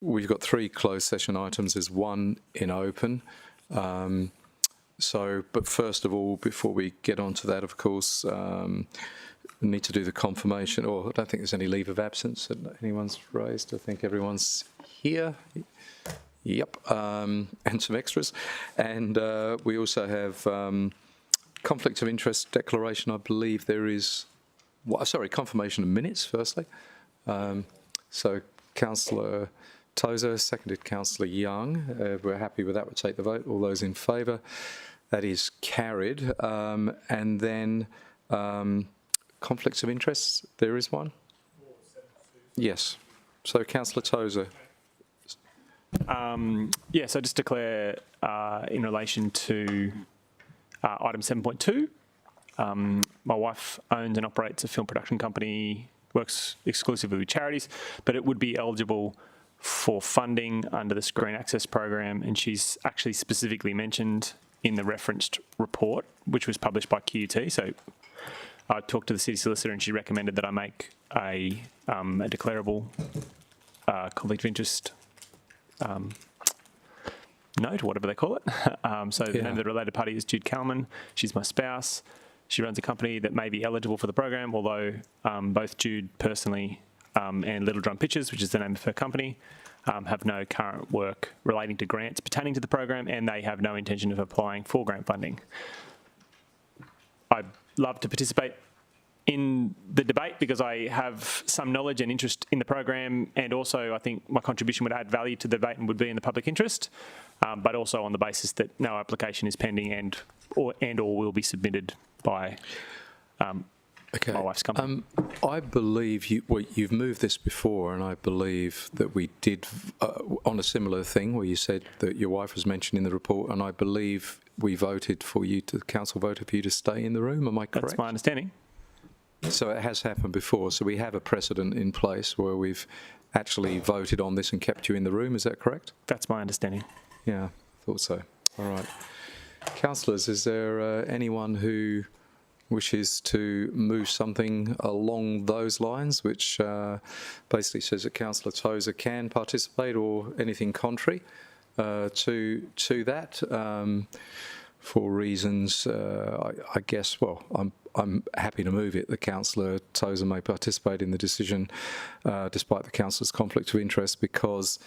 we've got 3 closed session items. There's 1 in open. But first of all, before we get on to that, of course, we need to do the confirmation, or I don't think there's any leave of absence that anyone's raised. I think everyone's here. Yep, and some extras. And we also have conflict of interest declaration. I believe there is, confirmation of minutes, firstly. So Councillor Tozer, seconded Councillor Young. We're happy with that. We'll take the vote. All those in favour? That is carried. And then conflicts of interest, there is one? Yes. So Councillor Tozer. So just declare in relation to item 7.2, my wife owns and operates a film production company, works exclusively with charities, but it would be eligible for funding under the Screen Access Program, and she's actually specifically mentioned in the referenced report, which was published by QUT. So I talked to the City Solicitor and she recommended that I make a declarable conflict of interest note, or whatever they call it. The name of the related party is Jude Kalman. She's my spouse. She runs a company that may be eligible for the program, although both Jude personally and Little Drum Pictures, which is the name of her company, have no current work relating to grants pertaining to the program, and they have no intention of applying for grant funding. I'd love to participate in the debate because I have some knowledge and interest in the program, and also I think my contribution would add value to the debate and would be in the public interest, but also on the basis that no application is pending and or will be submitted by my wife's company. I believe you've moved this before, and I believe that we did on a similar thing where you said that your wife was mentioned in the report, and I believe we voted for you the council voted for you to stay in the room. Am I correct? That's my understanding. So it has happened before. So we have a precedent in place where we've actually voted on this and kept you in the room. Is that correct? That's my understanding. Yeah, thought so. All right. Councillors, is there anyone who wishes to move something along those lines, which basically says that Councillor Tozer can participate, or anything contrary to that? For reasons, I guess, well, I'm happy to move it that Councillor Tozer may participate in the decision despite the Councillor's conflict of interest because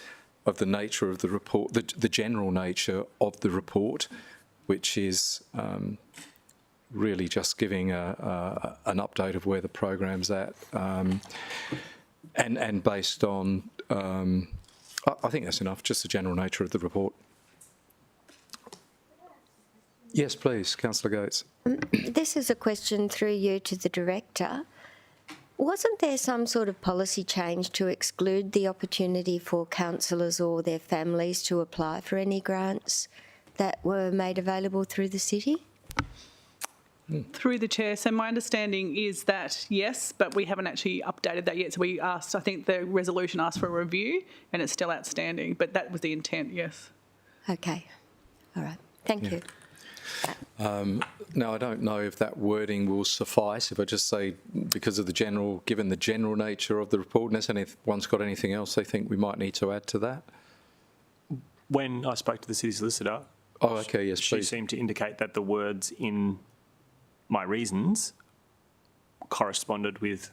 of the nature of the report, the general nature of the report, which is really just giving an update of where the program's at, and based on, I think that's enough, just the general nature of the report. Yes, please, Councillor Gates. This is a question through you to the Director. Wasn't there some sort of policy change to exclude the opportunity for councillors or their families to apply for any grants that were made available through the city? Through the Chair. So my understanding is that yes, but we haven't actually updated that yet. So we asked, I think the resolution asked for a review and it's still outstanding, but that was the intent, yes. Okay. All right. Thank you. Now, I don't know if that wording will suffice. If I just say, because of given the general nature of the report, unless anyone's got anything else they think we might need to add to that. When I spoke to the City Solicitor, she seemed to indicate that the words in my reasons corresponded with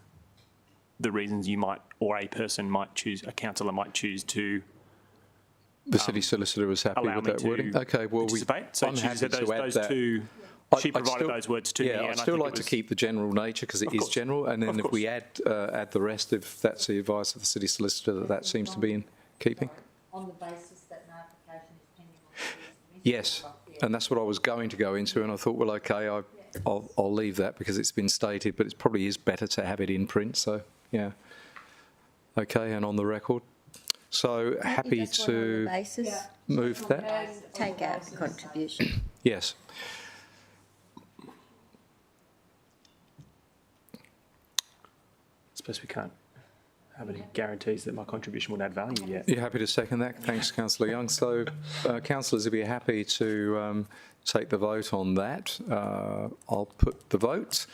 the reasons you might, or a person might choose, a councillor might choose to. The City Solicitor was happy with that wording. Okay, well, I'm happy to add that. She provided those words to me. Yeah, I'd still like to keep the general nature because it is general, and then if we add the rest, if that's the advice of the City Solicitor, that seems to be in keeping. On the basis that no application is pending. Yes, and that's what I was going to go into, and I thought, well, okay, I'll leave that because it's been stated, but it probably is better to have it in print. So yeah, okay, and on the record. So happy to move that. Take out the contribution. Yes. I suppose we can't have any guarantees that my contribution would add value yet. You're happy to second that? Thanks, Councillor Young. So, councillors, if you're happy to take the vote on that, I'll put the vote.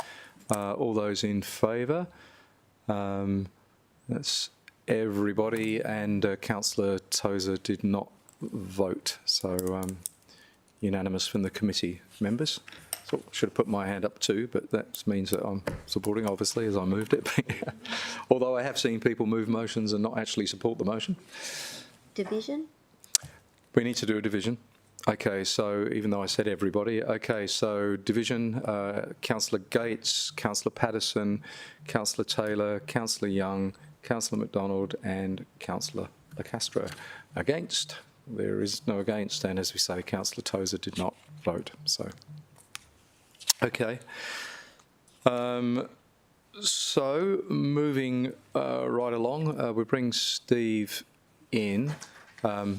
All those in favour? That's everybody, and Councillor Tozer did not vote, so unanimous from the committee members. So should have put my hand up too, but that means that I'm supporting, obviously, as I moved it. Although I have seen people move motions and not actually support the motion. Division? We need to do a division. Okay, so even though I said everybody, okay, so division, Councillor Gates, Councillor Patterson, Councillor Taylor, Councillor Young, Councillor McDonald and Councillor Lacastro. Against? There is no against, and as we say, Councillor Tozer did not vote, so. Okay. So moving right along, we bring Steve in. I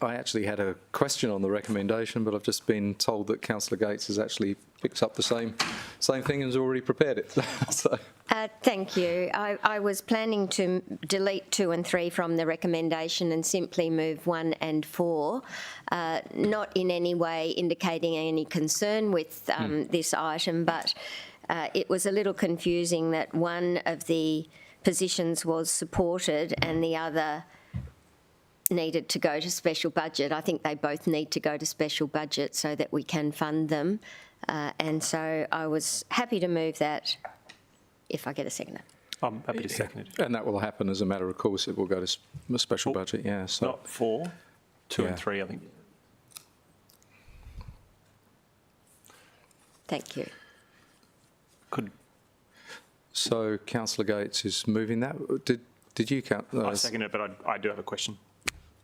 actually had a question on the recommendation, but I've just been told that Councillor Gates has actually picked up the same thing and has already prepared it. So. Thank you. I was planning to delete 2 and 3 from the recommendation and simply move 1 and 4, not in any way indicating any concern with this item, but it was a little confusing that one of the positions was supported and the other needed to go to special budget. I think they both need to go to special budget so that we can fund them. And so I was happy to move that if I get a seconder. I'm happy to second it. And that will happen as a matter of course. It will go to a special budget, yeah. So. Not 4, 2 Yeah. and 3, I think. Thank you. So Councillor Gates is moving that. Did you count? I second it, but I do have a question,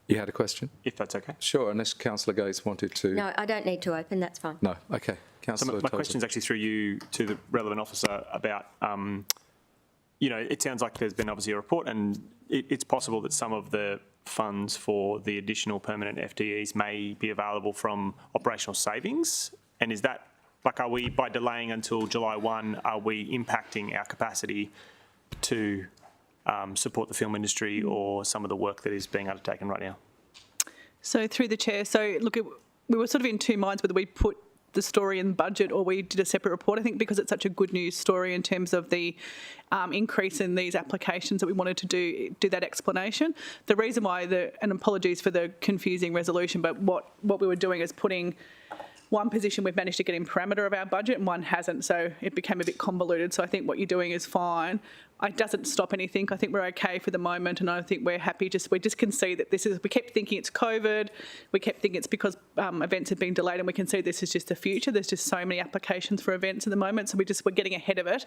You had a question? if that's okay. Sure, unless Councillor Gates wanted to. No, I don't need to open, that's fine. No, okay. So Councillor my Tozer. question is actually through you to the relevant officer about, it sounds like there's been obviously a report and it's possible that some of the funds for the additional permanent FTEs may be available from operational savings. And is that, are we, by delaying until July 1, are we impacting our capacity to support the film industry or some of the work that is being undertaken right now? So through the chair, we were sort of in two minds whether we put the story in budget or we did a separate report. I think because it's such a good news story in terms of the increase in these applications that we wanted to do that explanation. The reason why, and apologies for the confusing resolution, but what we were doing is putting one position we've managed to get in parameter of our budget and one hasn't, so it became a bit convoluted. So I think what you're doing is fine. It doesn't stop anything. I think we're okay for the moment, and I think we're happy. We just can see that we kept thinking it's COVID. We kept thinking it's because events have been delayed, and we can see this is just the future. There's just so many applications for events at the moment, so we're getting ahead of it.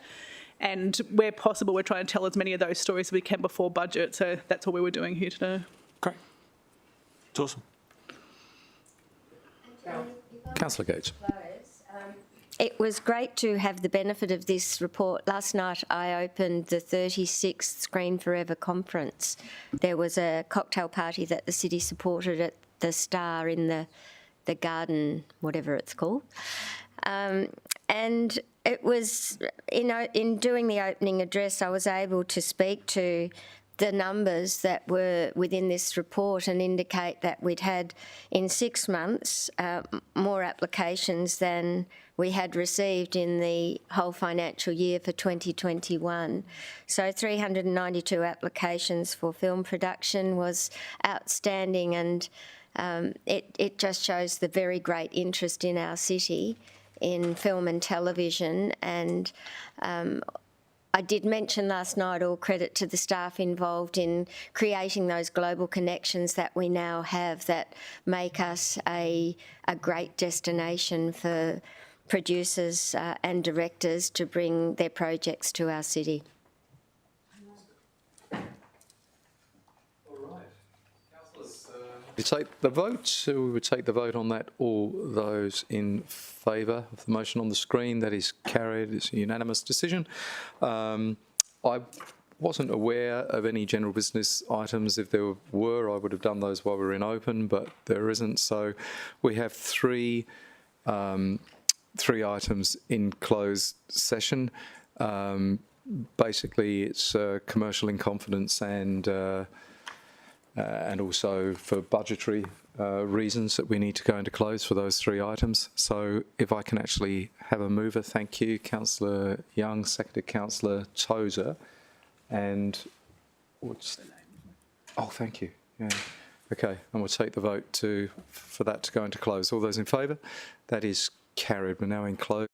And where possible, we're trying to tell as many of those stories as we can before budget. So that's all we were doing here today. Great. It's awesome. Councillor Gates. It was great to have the benefit of this report. Last night I opened the 36th Screen Forever conference. There was a cocktail party that the city supported at the Star in the garden, whatever it's called. And it was, in doing the opening address, I was able to speak to the numbers that were within this report and indicate that we'd had in 6 months more applications than we had received in the whole financial year for 2021. So 392 applications for film production was outstanding, and it just shows the very great interest in our city in film and television. And I did mention last night all credit to the staff involved in creating those global connections that we now have that make us a great destination for producers and directors to bring their projects to our city. You take the vote, so we would take the vote on that. All those in favour of the motion on the screen, that is carried. It's a unanimous decision. I wasn't aware of any general business items. If there were, I would have done those while we were in open, but there isn't. So we have three items in closed session. Basically, it's commercial in confidence and also for budgetary reasons that we need to go into close for those three items. So if I can actually have a mover, thank you. Councillor Young, seconded Councillor Tozer. And what's Oh, thank you. Yeah. Okay, and we'll take the vote for that to go into close. All those in favour? That is carried. We're now in close.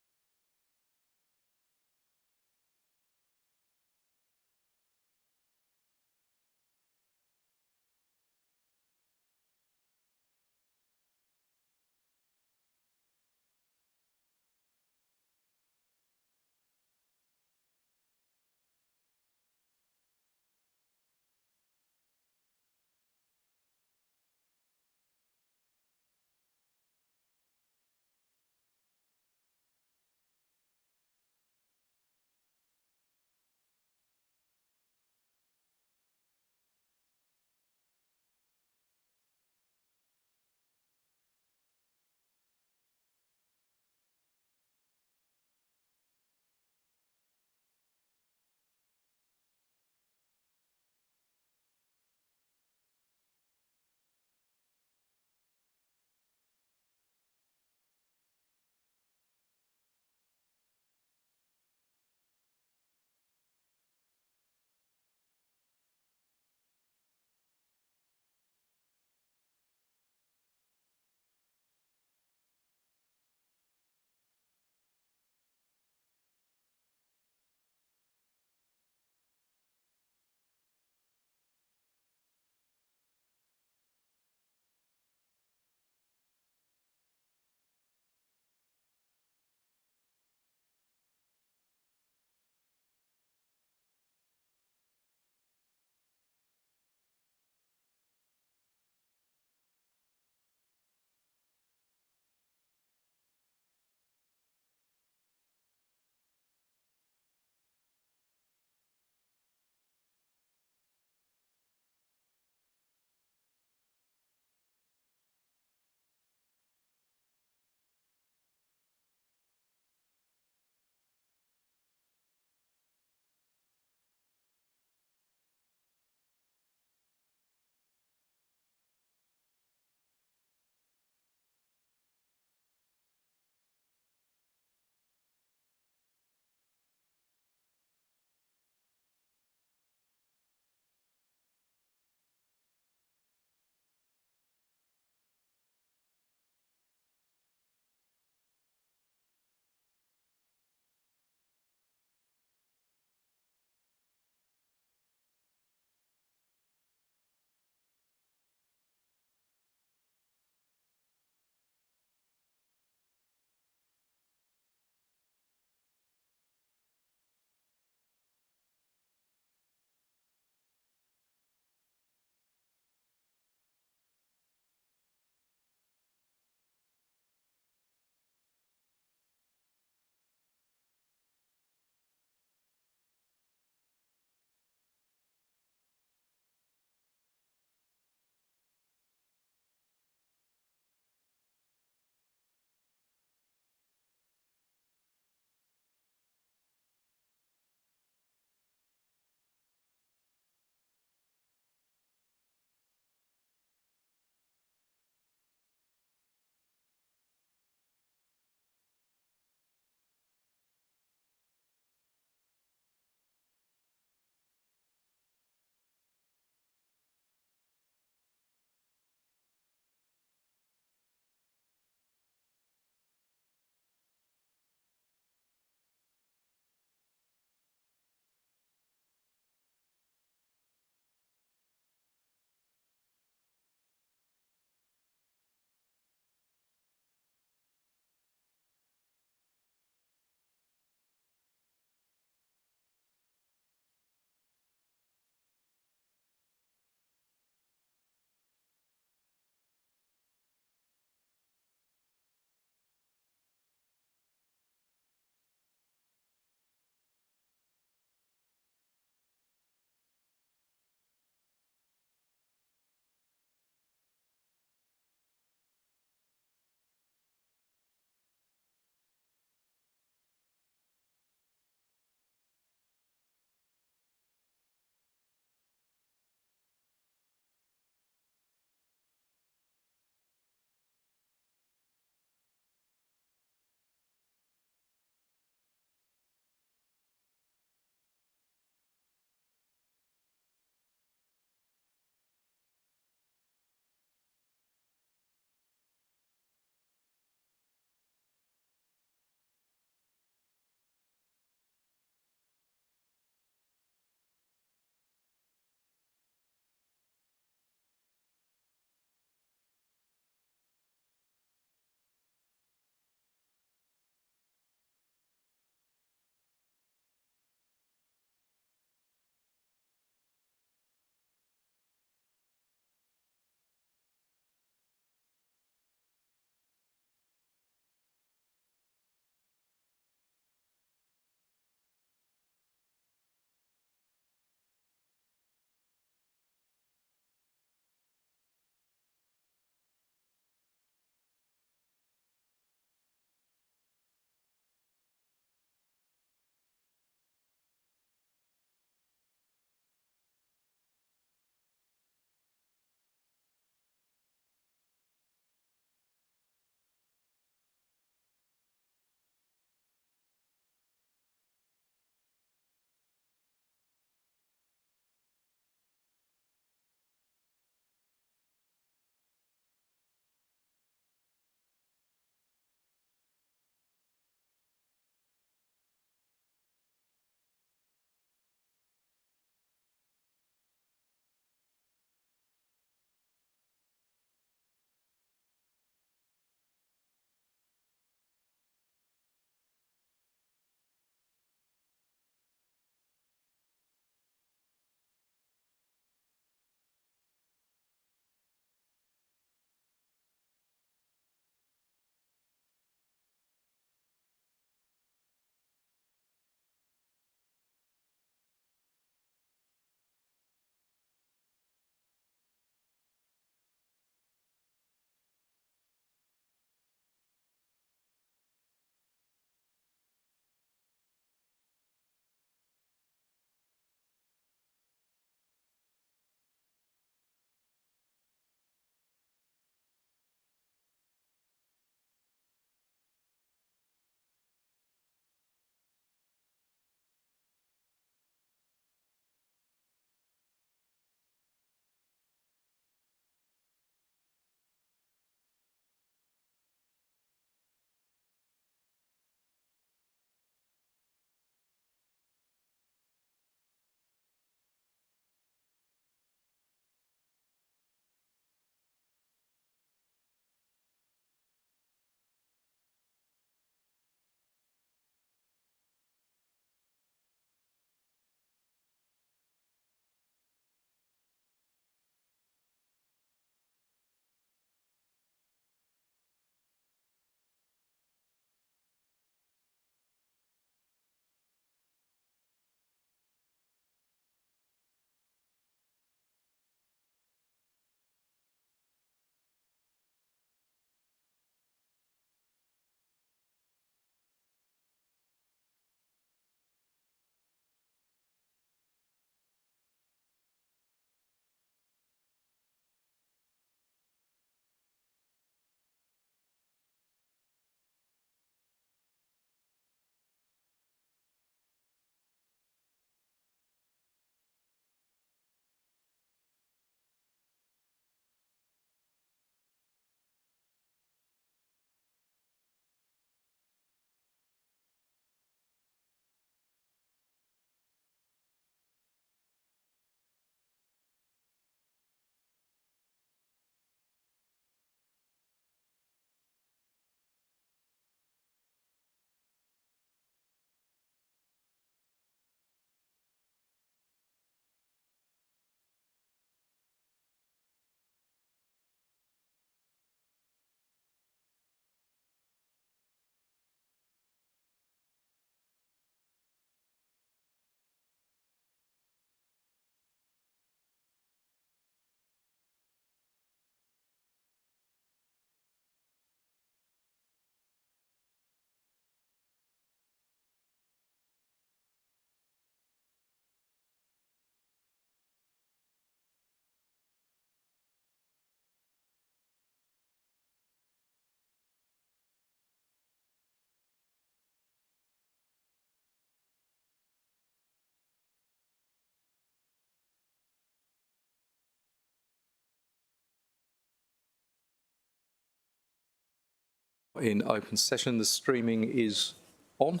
In open session, the streaming is on.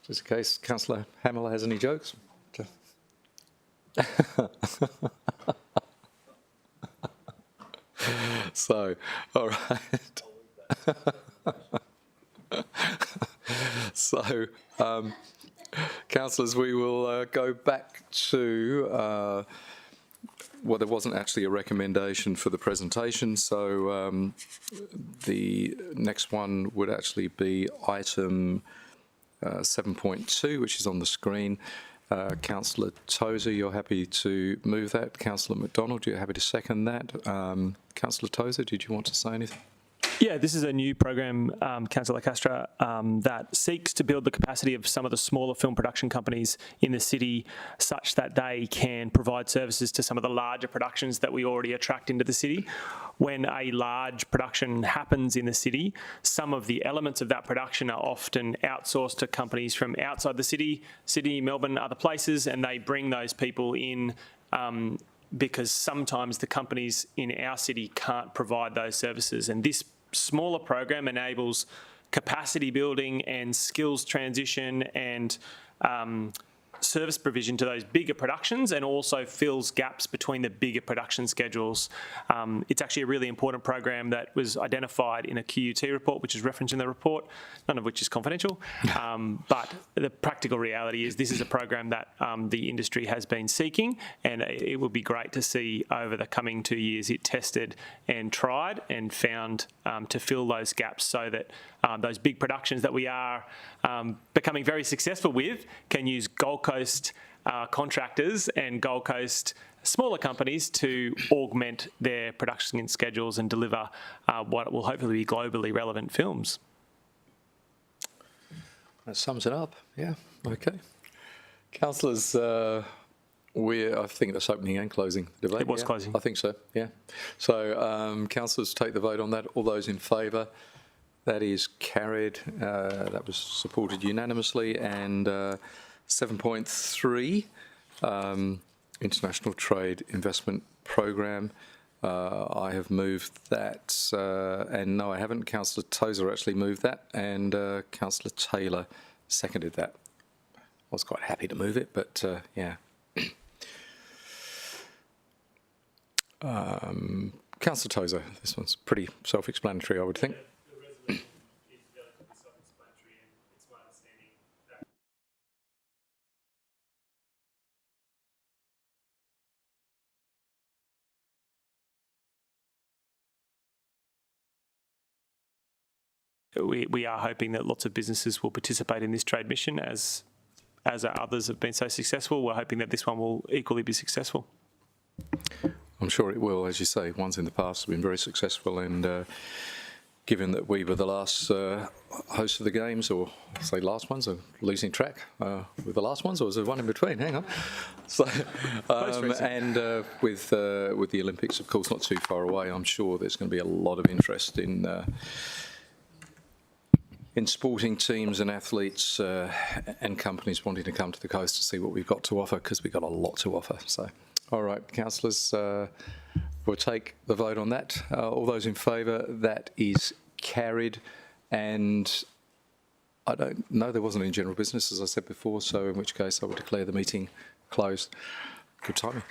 Just in case Councillor Hamill has any jokes. So, all right. So, councillors, we will go back to, well, there wasn't actually a recommendation for the presentation, so the next one would actually be item 7.2, which is on the screen. Councillor Tozer, you're happy to move that. Councillor McDonald, you're happy to second that. Councillor Tozer, did you want to say anything? Yeah, this is a new program, Councillor Castro, that seeks to build the capacity of some of the smaller film production companies in the city such that they can provide services to some of the larger productions that we already attract into the city. When a large production happens in the city, some of the elements of that production are often outsourced to companies from outside the city, Sydney, Melbourne, other places, and they bring those people in because sometimes the companies in our city can't provide those services. And this smaller program enables capacity building and skills transition and service provision to those bigger productions, and also fills gaps between the bigger production schedules. It's actually a really important program that was identified in a QUT report, which is referenced in the report, none of which is confidential. But the practical reality is this is a program that the industry has been seeking, and it would be great to see over the coming 2 years it tested and tried and found to fill those gaps so that those big productions that we are becoming very successful with can use Gold Coast contractors and Gold Coast smaller companies to augment their production schedules and deliver what will hopefully be globally relevant films. That sums it up. Yeah, okay. Councillors, I think that's opening and closing the debate. It was closing. I think so, yeah. So, councillors, take the vote on that. All those in favour? That is carried. That was supported unanimously. And 7.3, International Trade Investment Programme. I have moved that, and no, I haven't. Councillor Tozer actually moved that, and Councillor Taylor seconded that. I was quite happy to move it, but yeah. Councillor Tozer, this one's pretty self-explanatory, I would think. We are hoping that lots of businesses will participate in this trade mission as others have been so successful. We're hoping that this one will equally be successful. I'm sure it will, as you say. Ones in the past have been very successful, and given that we were the last hosts of the games, or say last ones, I'm losing track with the last ones, or was there one in between? Hang on. So, and with the Olympics, of course, not too far away, I'm sure there's going to be a lot of interest in sporting teams and athletes and companies wanting to come to the coast to see what we've got to offer, because we've got a lot to offer. So, all right, councillors, we'll take the vote on that. All those in favour, that is carried. And I don't know, there wasn't any general business, as I said before, so in which case I would declare the meeting closed. Good timing.